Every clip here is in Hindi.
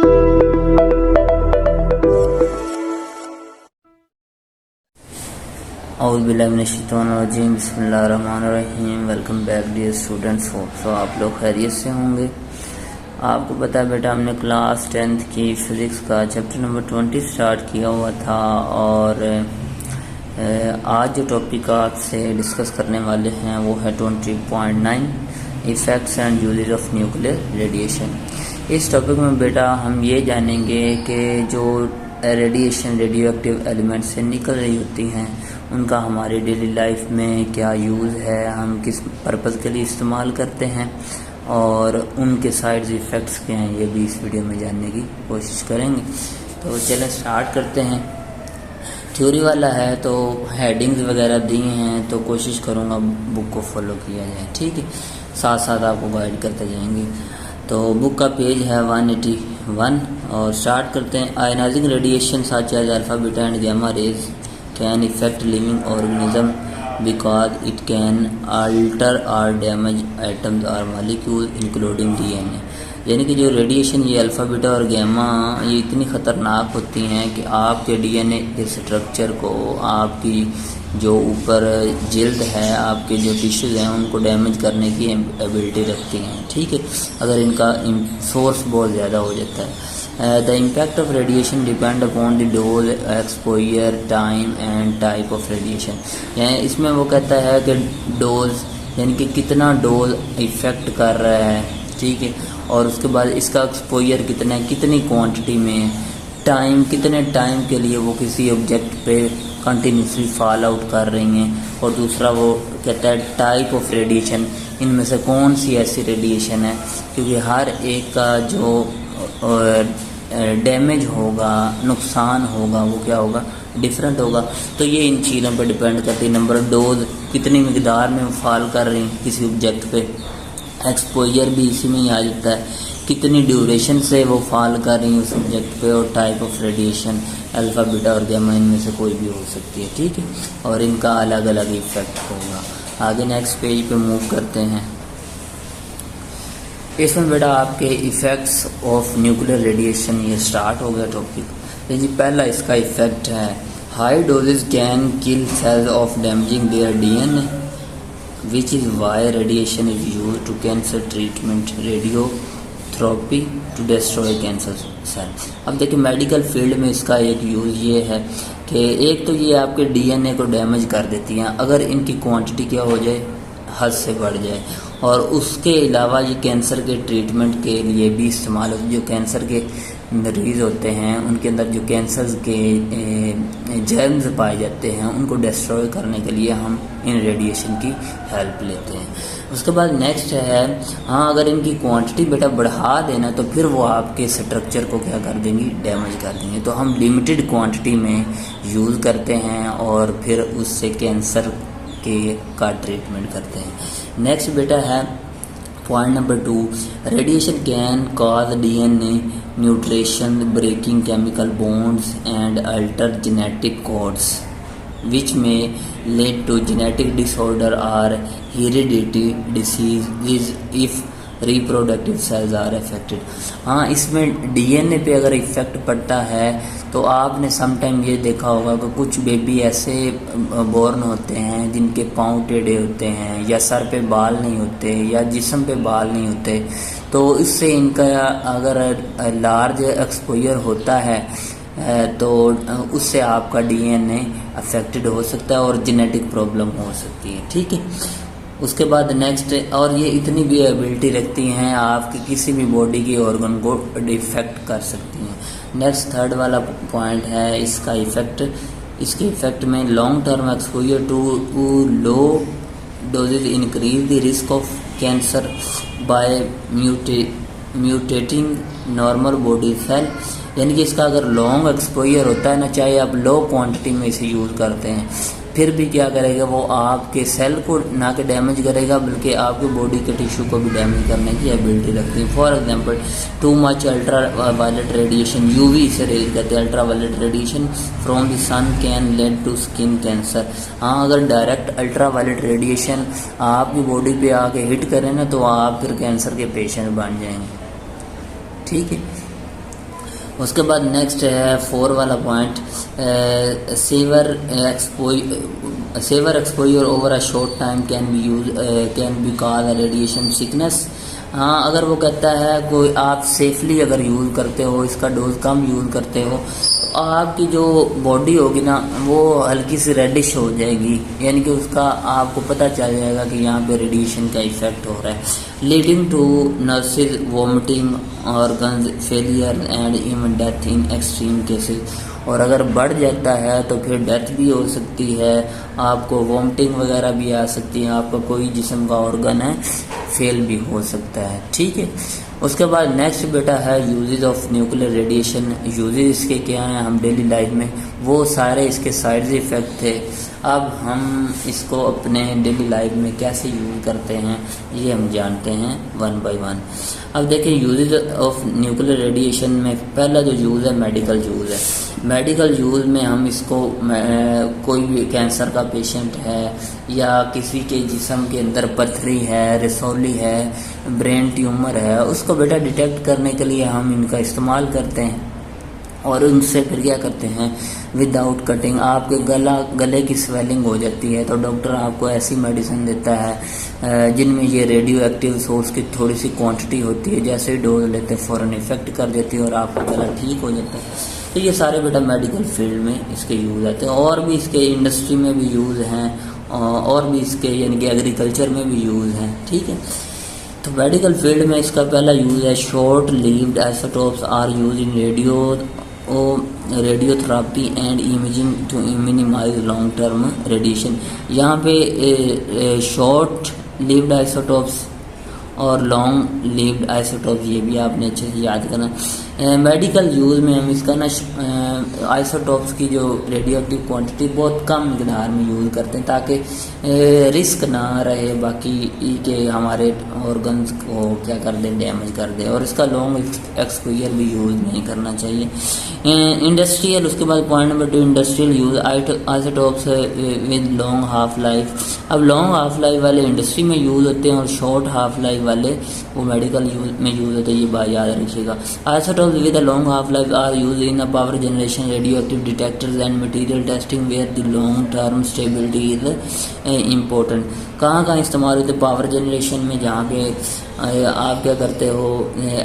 औज़ुबिल्लाहिमिनश्शैतानिर्रजीम बिस्मिल्लाहिर्रहमानिर्रहीम। Welcome back dear students. So आप लोग खैरियत से होंगे। आपको पता है बेटा, हमने क्लास 10th की फ़िज़िक्स का चैप्टर नंबर 20 स्टार्ट किया हुआ था और आज जो टॉपिक आपसे डिस्कस करने वाले हैं वो है 20.9 effects and uses of nuclear radiation. इस टॉपिक में बेटा हम ये जानेंगे कि जो रेडिएशन रेडियो एक्टिव एलिमेंट से निकल रही होती हैं उनका हमारी डेली लाइफ में क्या यूज़ है, हम किस पर्पज़ के लिए इस्तेमाल करते हैं और उनके साइड इफ़ेक्ट्स क्या हैं, ये भी इस वीडियो में जानने की कोशिश करेंगे। तो चलें स्टार्ट करते हैं। थ्योरी वाला है तो हेडिंग्स वगैरह दी हैं, तो कोशिश करूँगा बुक को फॉलो किया जाए, ठीक है। साथ साथ आपको गाइड करते जाएंगे। तो बुक का पेज है 181 और स्टार्ट करते हैं। Ionizing radiation such as alpha beta and gamma rays can affect living organism because it can alter और डैमेज एटम्स और मॉलिक्यूल इंक्लूडिंग डीएनए। यानी कि जो रेडिएशन ये अल्फ़ा बीटा और गामा ये इतनी ख़तरनाक होती हैं कि आपके डीएनए के स्ट्रक्चर को, आपकी जो ऊपर जिल्द है, आपके जो टिश्यूज़ हैं उनको डैमेज करने की एबिलिटी रखती हैं, ठीक है, अगर इनका सोर्स बहुत ज़्यादा हो जाता है। The impact of radiation depend upon the dose, exposure, time and type of radiation. यानी इसमें वो कहता है कि डोज यानी कि कितना डोज इफ़ेक्ट कर रहा है, ठीक है, और उसके बाद इसका एक्सपोजर कितना है, कितनी क्वांटिटी में, टाइम कितने टाइम के लिए वो किसी ऑब्जेक्ट पे कंटिन्यूसली फॉल आउट कर रही हैं, और दूसरा वो कहता है टाइप ऑफ रेडिएशन, इनमें से कौन सी ऐसी रेडिएशन है, क्योंकि हर एक का जो डैमेज होगा, नुकसान होगा, वो क्या होगा, डिफरेंट होगा। तो ये इन चीज़ों पर डिपेंड करती है। नंबर डोज, कितनी मिकदार में फॉल कर रही हैं किसी ऑब्जेक्ट पे, एक्सपोजर भी इसी में ही आ जाता है, कितनी ड्यूरेशन से वो फॉल कर रही हैं उस ऑब्जेक्ट पे, और type of radiation alpha beta और गामा इनमें से कोई भी हो सकती है, ठीक है, और इनका अलग अलग इफेक्ट होगा। आगे नेक्स्ट पेज पे मूव करते हैं। इसमें बेटा आपके इफ़ेक्ट्स ऑफ न्यूक्लियर रेडिएशन ये स्टार्ट हो गया टॉपिक। तो जी पहला इसका इफ़ेक्ट है high doses can kill cells of damaging their DNA which is why radiation is use to cancer treatment, radiotherapy to destroy cancer cells. अब देखिए मेडिकल फील्ड में इसका एक यूज़ ये है कि एक तो ये आपके डीएनए को डैमेज कर देती हैं अगर इनकी क्वांटिटी क्या हो जाए, हद से बढ़ जाए, और उसके अलावा ये कैंसर के ट्रीटमेंट के लिए भी इस्तेमाल होती है। जो कैंसर के मरीज़ होते हैं उनके अंदर जो कैंसर के जर्म्स पाए जाते हैं उनको डिस्ट्रॉय करने के लिए हम इन रेडिएशन की हेल्प लेते हैं। उसके बाद नेक्स्ट है, हाँ अगर इनकी क्वांटिटी बेटा बढ़ा देना तो फिर वो आपके स्ट्रक्चर को क्या कर देंगी, डैमेज कर देंगे। तो हम लिमिटेड क्वांटिटी में यूज़ करते हैं और फिर उससे कैंसर का ट्रीटमेंट करते हैं। नेक्स्ट बेटा है point number 2, radiation can cause DNA mutation, breaking chemical bonds and alter genetic codes which में lead to genetic disorder or hereditary disease if reproductive cells are affected। हाँ इसमें डीएनए पे अगर इफ़ेक्ट पड़ता है तो आपने समटाइम ये देखा होगा कि कुछ बेबी ऐसे बॉर्न होते हैं जिनके पाँव टेढ़े होते हैं या सर पे बाल नहीं होते या जिस्म पे बाल नहीं होते, तो इससे इनका अगर लार्ज एक्सपोजर होता है तो उससे आपका डीएनए अफेक्टेड हो सकता है और जेनेटिक प्रॉब्लम हो सकती है, ठीक है। उसके बाद नेक्स्ट, और ये इतनी भी एबिलिटी रखती हैं आपकी किसी भी बॉडी के ऑर्गन को डिफेक्ट कर सकती हैं। नेक्स्ट थर्ड वाला पॉइंट है इसका इफेक्ट। इसके इफेक्ट में long term exposure to low doses increase the risk of cancer by mutating normal body cell. यानी कि इसका अगर लॉन्ग एक्सपोजर होता है ना, चाहे आप लो क्वांटिटी में इसे यूज़ करते हैं, फिर भी क्या करेगा वो आपके सेल को ना कि डैमेज करेगा बल्कि आपके बॉडी के टिश्यू को भी डैमेज करने की एबिलिटी रखती है। For example too much ultra violet radiation, UV से रेज कहते हैं, ultra violet radiation from the sun can lead to skin cancer. हाँ अगर डायरेक्ट अल्ट्रा वायलेट रेडिएशन आपकी बॉडी पे आके हिट करें ना तो आप फिर कैंसर के पेशेंट बन जाएंगे, ठीक है। उसके बाद नेक्स्ट है 4 वाला point, severe exposure over a short time can be cause radiation sickness. हाँ, अगर वो कहता है कोई आप सेफली अगर यूज़ करते हो, इसका डोज कम यूज़ करते हो, आपकी जो बॉडी होगी ना वो हल्की सी रेडिश हो जाएगी, यानी कि उसका आपको पता चल जाएगा कि यहाँ पे रेडिएशन का इफेक्ट हो रहा है, leading to nausea vomiting, organs failure and even death in extreme cases. और अगर बढ़ जाता है तो फिर डेथ भी हो सकती है, आपको वॉमिटिंग वगैरह भी आ सकती है, आपका कोई जिस्म का ऑर्गन है फेल भी हो सकता है। ठीक है, उसके बाद नेक्स्ट बेटा है uses of nuclear radiation. Uses इसके क्या हैं हम डेली लाइफ में, वो सारे इसके साइड इफ़ेक्ट थे। अब हम इसको अपने डेली लाइफ में कैसे यूज़ करते हैं ये हम जानते हैं वन बाय वन। अब देखिए यूजेस ऑफ न्यूक्लियर रेडिएशन में पहला जो यूज़ है मेडिकल यूज़ है। मेडिकल यूज़ में हम इसको कोई भी कैंसर का पेशेंट है या किसी के जिस्म के अंदर पथरी है, रसौली है, ब्रेन ट्यूमर है, उसको बेटा डिटेक्ट करने के लिए हम इनका इस्तेमाल करते हैं। और उनसे फिर क्या करते हैं, विदाउट कटिंग आपके गले की स्वेलिंग हो जाती है तो डॉक्टर आपको ऐसी मेडिसिन देता है जिनमें ये रेडियो एक्टिव सोर्स की थोड़ी सी क्वांटिटी होती है, जैसे ही डोज लेते हैं फ़ौरन इफेक्ट कर देती है और आपका गला ठीक हो जाता है। तो ये सारे बेटा मेडिकल फील्ड में इसके यूज़ आते हैं। और भी इसके इंडस्ट्री में भी यूज़ हैं और भी इसके यानी कि एग्रीकल्चर में भी यूज़ हैं। ठीक है, तो मेडिकल फील्ड में इसका पहला यूज़ है short lived isotopes are use in radiotherapy and imaging to minimise long term radiation. यहाँ पे शॉर्ट लिव्ड आइसोटोप्स और लॉन्ग लिव्ड आइसोटोप्स ये भी आपने अच्छे से याद करना। मेडिकल यूज़ में हम इसका ना आइसोटोप्स की जो रेडियो एक्टिव क्वांटिटी बहुत कम मिकदार में यूज़ करते हैं ताकि रिस्क ना रहे बाकी के हमारे ऑर्गन्स को क्या कर दे, डैमेज कर दे। और इसका लॉन्ग एक्सपोजर भी यूज़ नहीं करना चाहिए। इंडस्ट्रियल, उसके बाद point number 2 industrial use isotopes with long half life. अब लॉन्ग हाफ लाइफ वाले इंडस्ट्री में यूज़ होते हैं और शॉर्ट हाफ लाइफ वाले वो मेडिकल यूज में यूज़ होते हैं, ये बात याद रखिएगा। Isotopes with a long half-life are used in a power generation, radioactive detectors and material testing where the long-term stability is important। कहाँ इस्तेमाल होते हैं, पावर जनरेशन में, जहाँ पे आप क्या करते हो,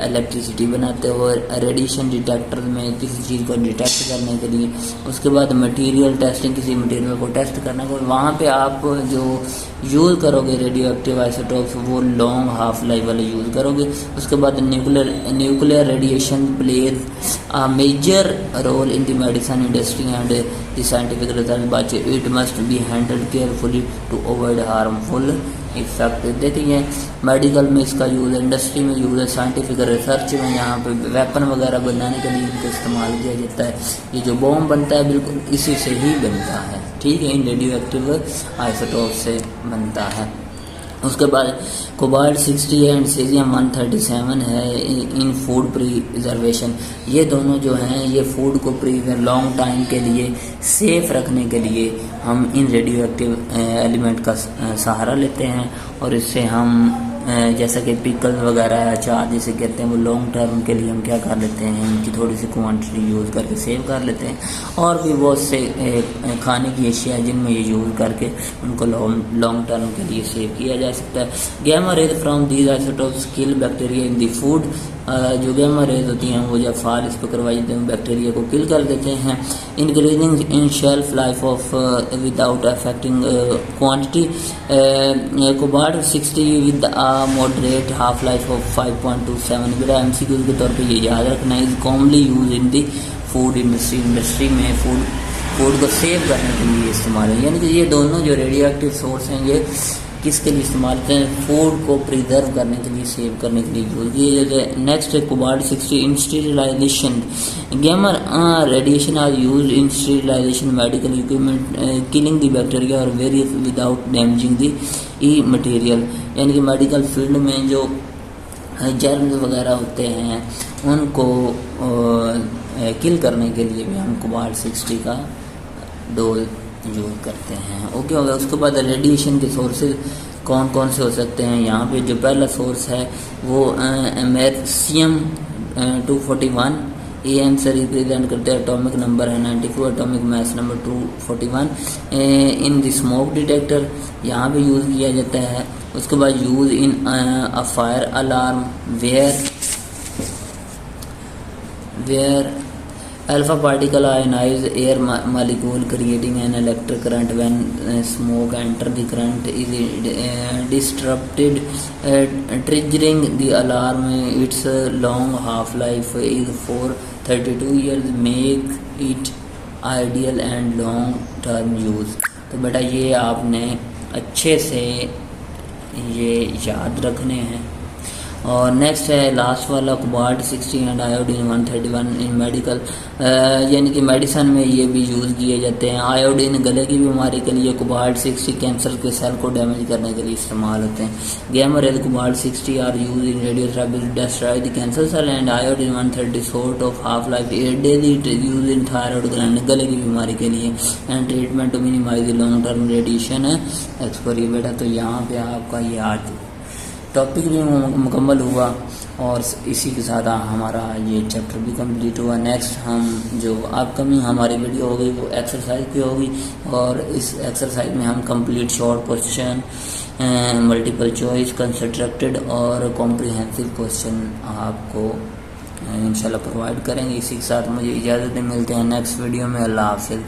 इलेक्ट्रिसिटी बनाते हो, रेडिएशन डिटेक्टर में किसी चीज़ को डिटेक्ट करने के लिए। उसके बाद मटेरियल टेस्टिंग, किसी मटेरियल को टेस्ट करने को, वहाँ पे आप जो यूज़ करोगे रेडियो एक्टिव आइसोटोप्स वो लॉन्ग हाफ लाइफ वाले यूज़ करोगे। उसके बाद nuclear radiation plays a major role in the medicine industry and the scientific result, but it must be handled carefully to avoid harmful effect. देखिए मेडिकल में इसका यूज़ है, इंडस्ट्री में यूज़ है, साइंटिफिक रिसर्च में यहाँ पे वेपन वगैरह बनाने के लिए इनको इस्तेमाल किया जाता है। ये जो बॉम्ब बनता है बिल्कुल इसी से ही बनता है। ठीक है, इन रेडियो एक्टिव आइसोटोप से बनता है। उसके बाद कोबाल्ट 60 एंड सीजियम 137 है इन फूड प्रिजर्वेशन। ये दोनों जो हैं ये फूड को लॉन्ग टाइम के लिए सेफ रखने के लिए हम इन रेडियो एक्टिव एलिमेंट का सहारा लेते हैं और इससे हम जैसा कि पिकल वगैरह अचार जिसे कहते हैं वो लॉन्ग टर्म के लिए हम क्या कर लेते हैं, इनकी थोड़ी सी क्वांटिटी यूज़ करके सेव कर लेते हैं। और भी बहुत से खाने की अशिया जिनमें ये यूज़ करके उनको लॉन्ग टर्म के लिए सेव किया जा सकता है। Gamma rays from these isotopes kill bacteria in the food. जो गैमा रेज होती हैं वो जब फार इस पर करवाई जाती हैं बैक्टीरिया को किल कर देते हैं। Increasing in shelf life of without affecting quantity. Cobalt 60 with moderate half life of 5.27। बेटा MCQ के तौर पे ये याद रखना, is commonly use in the food industry में फूड को सेव करने के लिए इस्तेमाल है। यानी कि ये दोनों जो रेडियो एक्टिव सोर्स हैं ये किसके लिए इस्तेमाल करते हैं, फूड को प्रिजर्व करने के लिए, सेव करने के लिए यूज किए जाते हैं। नेक्स्ट है cobalt 60 in sterilization. Gamma radiation are use in sterilization medical equipment killing the bacteria और various without damaging the e material. यानी कि मेडिकल फील्ड में जो जर्म्स वगैरह होते हैं उनको किल करने के लिए भी हम कोबाल्ट 60 का डोज यूज करते हैं। ओके हो गया। उसके बाद रेडिएशन के सोर्सेज कौन कौन से हो सकते हैं, यहाँ पे जो पहला सोर्स है वो एमर्सियम 241 AM से रिप्रेजेंट करते हैं, एटॉमिक नंबर है 94, atomic mass number 241। In the smoke detector यहाँ पे यूज़ किया जाता है। उसके बाद use in a fire alarm where alpha particle ionize air molecule creating an electric current. When smoke enter, the current is disrupted, triggering the alarm. Its long half life is 432 years, make it ideal and long term use. तो बेटा ये आपने अच्छे से ये याद रखने हैं। और नेक्स्ट है लास्ट वाला, cobalt 60 and iodine 131 in medical, यानी कि मेडिसन में ये भी यूज़ किए जाते हैं। आयोडीन गले की बीमारी के लिए, कोबाल्ट 60 कैंसर के सेल को डैमेज करने के लिए इस्तेमाल होते हैं। Gamma rays cobalt 60 are use in radiotherapy to destroy the cancer cell and iodine 130 short of half life daily use in thyroid gland गले की बीमारी के लिए and treatment to minimise long term radiation exposure. बेटा तो यहाँ पे आपका ये आज टॉपिक भी मुकम्मल हुआ और इसी के साथ हमारा ये चैप्टर भी कंप्लीट हुआ। नेक्स्ट हम जो अपकमिंग हमारी वीडियो होगी वो एक्सरसाइज की होगी और इस एक्सरसाइज में हम complete short question, multiple choice, constructed और कॉम्प्रिहेंसिव क्वेश्चन आपको इंशाल्लाह प्रोवाइड करेंगे। इसी के साथ मुझे इजाज़त दें, मिलते हैं नेक्स्ट वीडियो में। अल्लाह हाफ़िज़।